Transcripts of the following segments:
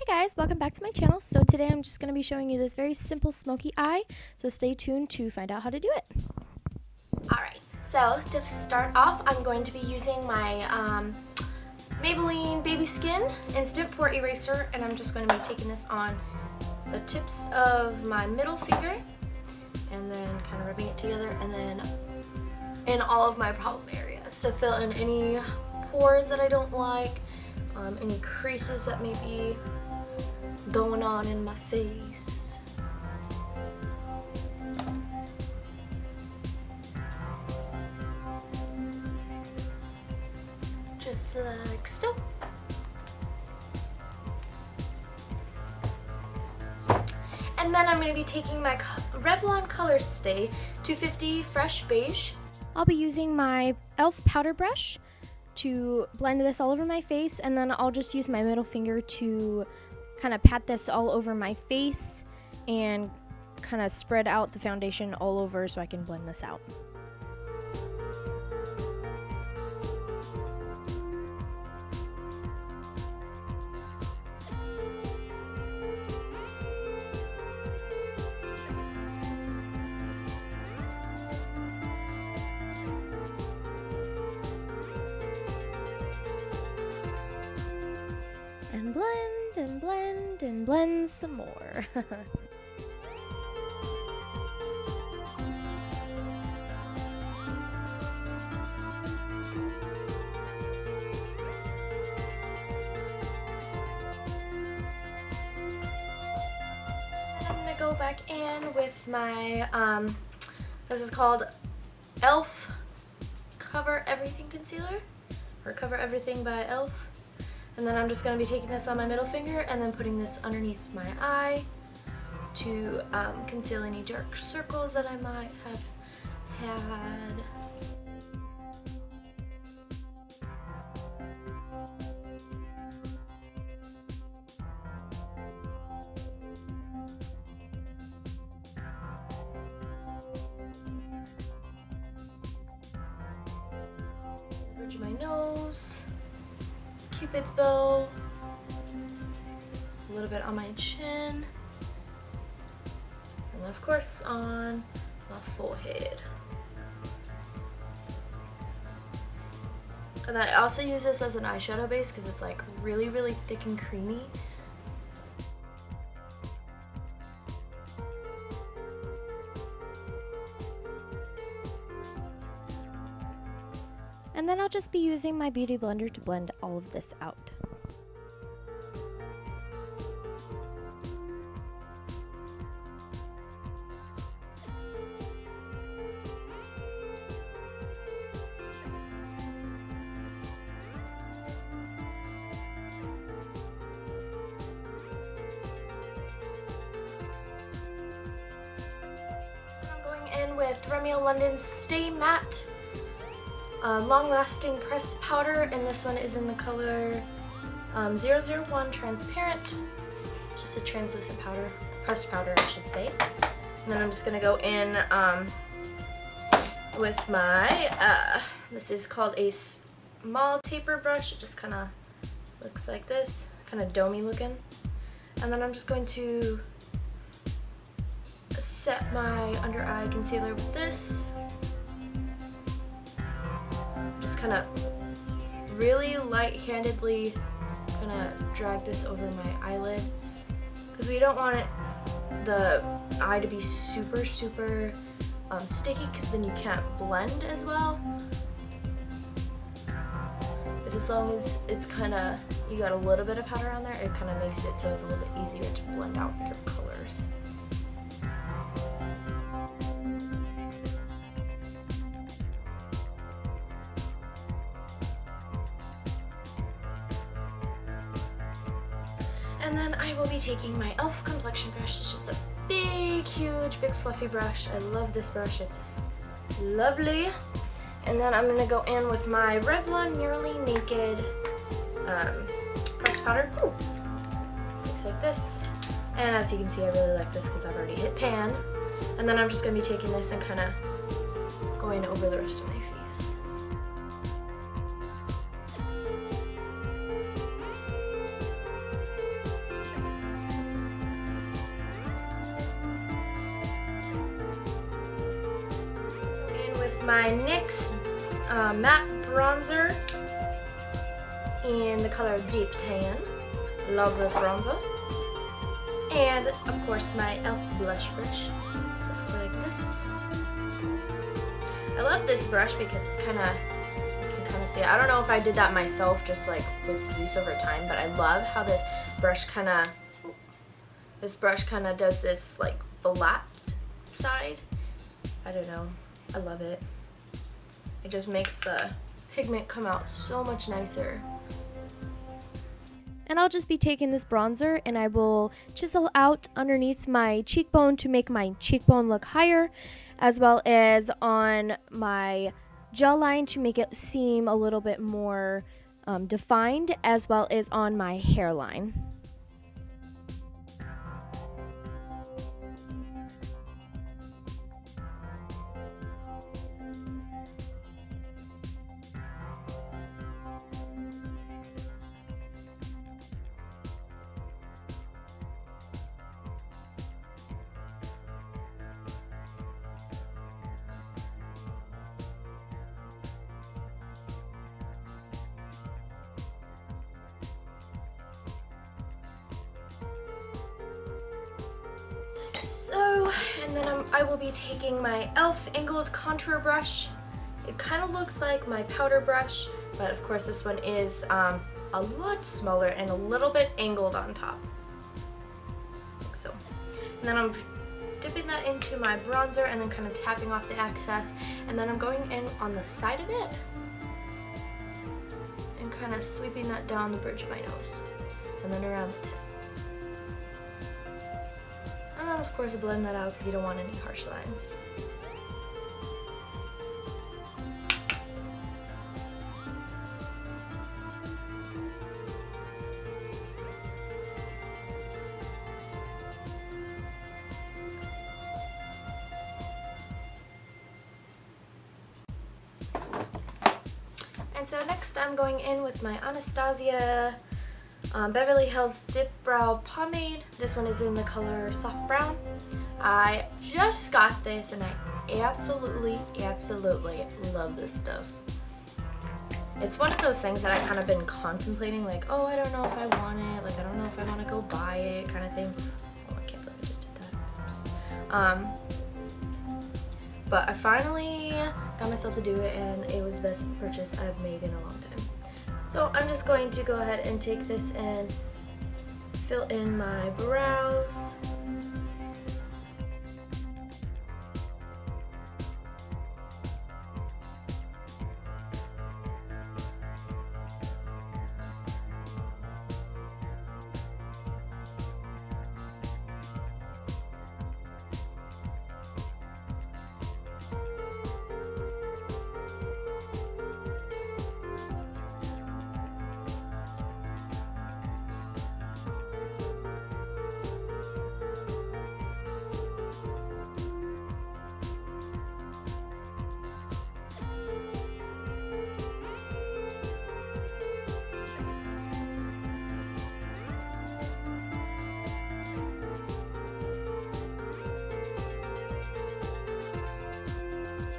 Hey guys, welcome back to my channel. So today I'm just going to be showing you this very simple smoky eye, so stay tuned to find out how to do it. Alright, so to start off I'm going to be using my Maybelline Baby Skin Instant Pore Eraser, and I'm just going to be taking this on the tips of my middle finger and then kind of rubbing it together, and then in all of my problem areas to fill in any pores that I don't like, any creases that may be going on in my face. Just like so. And then I'm going to be taking my Revlon Colorstay 250 Fresh Beige. I'll be using my E.L.F powder brush to blend this all over my face, and then I'll just use my middle finger to kind of pat this all over my face and kind of spread out the foundation all over so I can blend this out. And blend and blend and blend some more. I'm gonna go back in with my this is called E.L.F Cover Everything Concealer, or Cover Everything by E.L.F. And then I'm just going to be taking this on my middle finger and then putting this underneath my eye to conceal any dark circles that I might have had. Bridge my nose. Cupid's bow, a little bit on my chin, and then of course on my forehead. And I also use this as an eyeshadow base because it's like really, really thick and creamy. And then I'll just be using my beauty blender to blend all of this out. I'm going in with Rimmel London Stay Matte long-lasting pressed powder, and this one is in the color 001 Transparent. It's just a translucent powder, pressed powder I should say. And then I'm just going to go in with my, this is called a small taper brush. It just kind of looks like this, kind of domey looking. And then I'm just going to set my under eye concealer with this. Just kind of really light-handedly kind of drag this over my eyelid, because we don't want the eye to be super sticky, because then you can't blend as well. But as long as it's kind of, you got a little bit of powder on there, it kind of makes it so it's a little bit easier to blend out your colors. And then I will be taking my E.L.F complexion brush. It's just a big, huge, big fluffy brush. I love this brush. It's lovely. And then I'm going to go in with my Revlon Nearly Naked pressed powder. Ooh. This looks like this. And as you can see, I really like this because I've already hit pan. And then I'm just going to be taking this and kind of going over the rest of my face. my NYX matte bronzer in the color Deep Tan. Love this bronzer. And of course my E.L.F blush brush. This looks like this. I love this brush because it's kind of, you can kind of see it. I don't know if I did that myself just like with use over time, but I love how this brush kind of does this like flat side. I don't know. I love it. It just makes the pigment come out so much nicer. And I'll just be taking this bronzer and I will chisel out underneath my cheekbone to make my cheekbone look higher, as well as on my jawline to make it seem a little bit more defined, as well as on my hairline. And then I will be taking my E.L.F angled contour brush. It kind of looks like my powder brush, but of course this one is a lot smaller and a little bit angled on top, like so. And then I'm dipping that into my bronzer and then kind of tapping off the excess, and then I'm going in on the side of it and kind of sweeping that down the bridge of my nose and then around the tip. And then of course blend that out because you don't want any harsh lines. And so next I'm going in with my Anastasia Beverly Hills Dip Brow Pomade. This one is in the color Soft Brown. I just got this and I absolutely love this stuff. It's one of those things that I've kind of been contemplating, like, oh, I don't know if I want it, like, I don't know if I want to go buy it, kind of thing. Oh, I can't believe I just did that. Oops. But I finally got myself to do it, and it was the best purchase I've made in a long time. So I'm just going to go ahead and take this and fill in my brows.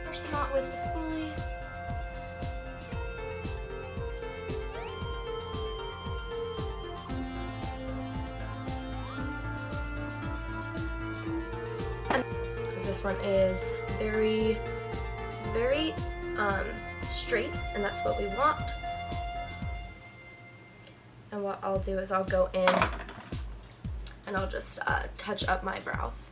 Brush them out with the spoolie. Because this one is very straight, and that's what we want. And what I'll do is I'll go in and I'll just touch up my brows.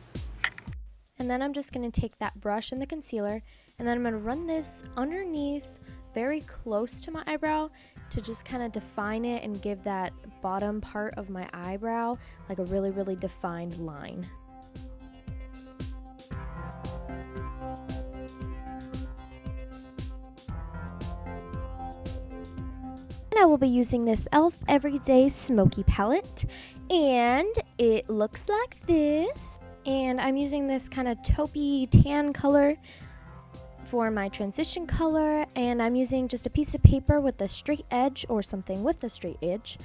And then I'm just going to take that brush and the concealer, and then I'm going to run this underneath very close to my eyebrow to just kind of define it and give that bottom part of my eyebrow like a really defined line. And I will be using this E.L.F Everyday Smoky palette, and it looks like this. And I'm using this kind of taupey tan color for my transition color, and I'm using just a piece of paper with a straight edge or something with a straight edge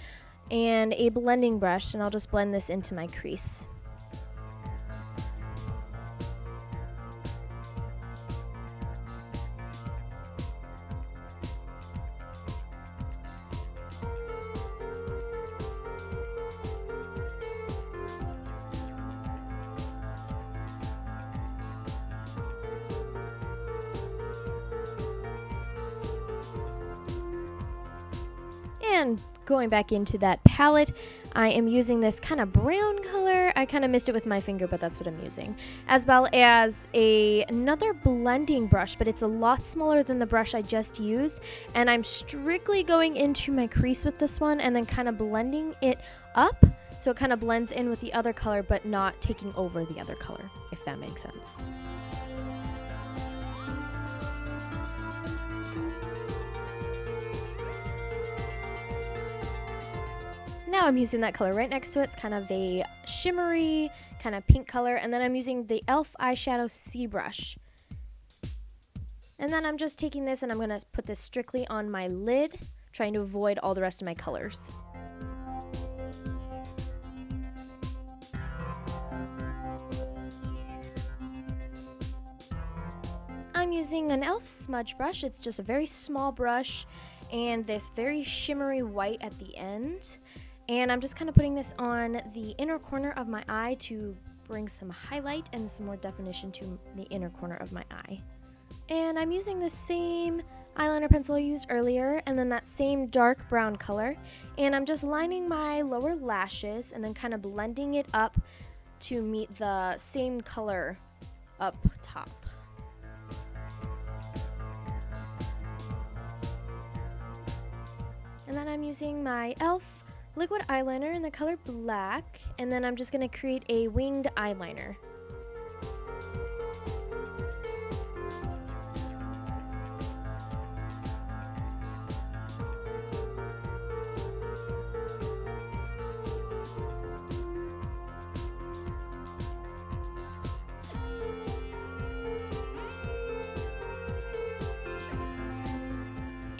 and a blending brush, and I'll just blend this into my crease. And going back into that palette, I am using this kind of brown color. I kind of missed it with my finger, but that's what I'm using. As well as another blending brush, but it's a lot smaller than the brush I just used. And I'm strictly going into my crease with this one and then kind of blending it up so it kind of blends in with the other color, but not taking over the other color, if that makes sense. Now I'm using that color right next to it. It's kind of a shimmery, kind of pink color. And then I'm using the E.L.F eyeshadow C brush. And then I'm just taking this and I'm going to put this strictly on my lid, trying to avoid all the rest of my colors. I'm using an E.L.F smudge brush. It's just a very small brush and this very shimmery white at the end. And I'm just kind of putting this on the inner corner of my eye to bring some highlight and some more definition to the inner corner of my eye. And I'm using the same eyeliner pencil I used earlier and then that same dark brown color. And I'm just lining my lower lashes and then kind of blending it up to meet the same color up top. And then I'm using my E.L.F liquid eyeliner in the color black, and then I'm just going to create a winged eyeliner.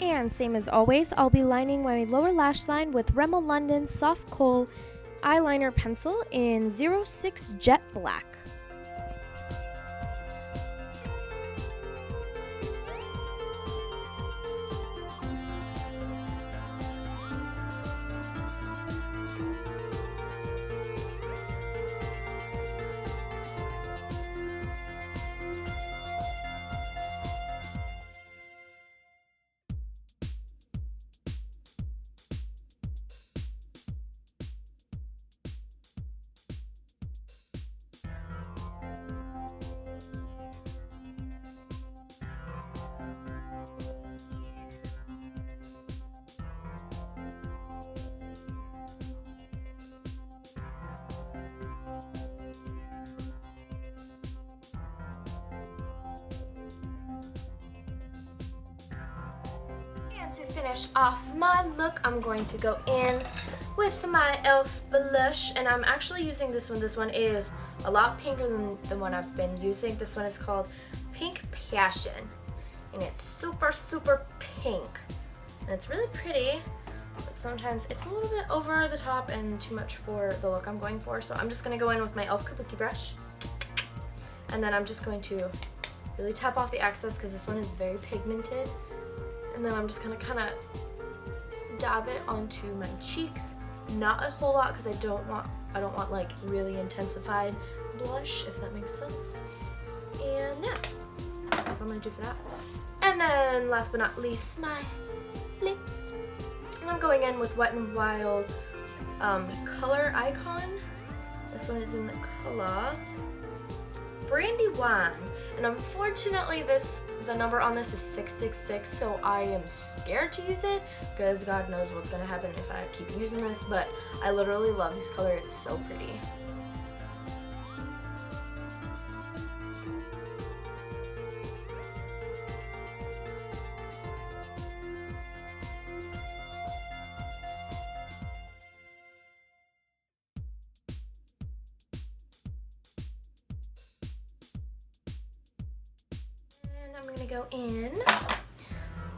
And same as always, I'll be lining my lower lash line with Rimmel London Soft Kohl eyeliner pencil in 06 Jet Black. To finish off my look, I'm going to go in with my E.L.F blush, and I'm actually using this one. This one is a lot pinker than the one I've been using. This one is called Pink Passion, and it's super, super pink. And it's really pretty, but sometimes it's a little bit over the top and too much for the look I'm going for. So I'm just going to go in with my E.L.F Kabuki brush, and then I'm just going to really tap off the excess because this one is very pigmented. And then I'm just gonna kind of dab it onto my cheeks. Not a whole lot because I don't want like really intensified blush, if that makes sense. And yeah, that's what I'm gonna do for that. And then last but not least, my lips. And I'm going in with Wet n Wild Color Icon. This one is in the color Brandy Wine. And unfortunately the number on this is 666, so I am scared to use it because God knows what's going to happen if I keep using this, but I literally love this color. It's so pretty. I'm gonna go in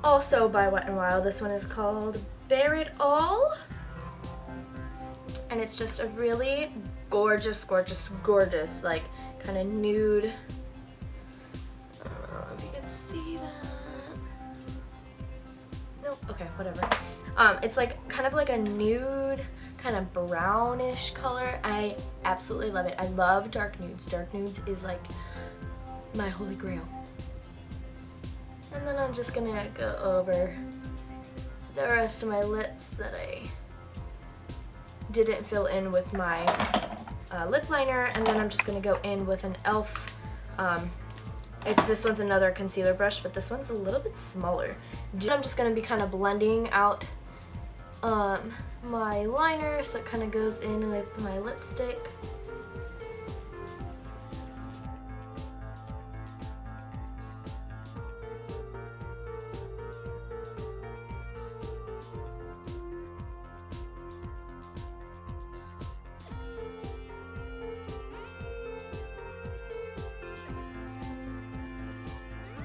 also by Wet n Wild. This one is called Bare It All, and it's just a really gorgeous, gorgeous, gorgeous, like kind of nude. I don't know if you can see that. Nope. Okay, whatever. It's like kind of like a nude, kind of brownish color. I absolutely love it. I love dark nudes. Dark nudes is like my holy grail. And then I'm just gonna go over the rest of my lips that I didn't fill in with my lip liner, and then I'm just going to go in with an E.L.F. This one's another concealer brush, but this one's a little bit smaller. I'm just going to be kind of blending out my liner so it kind of goes in with my lipstick.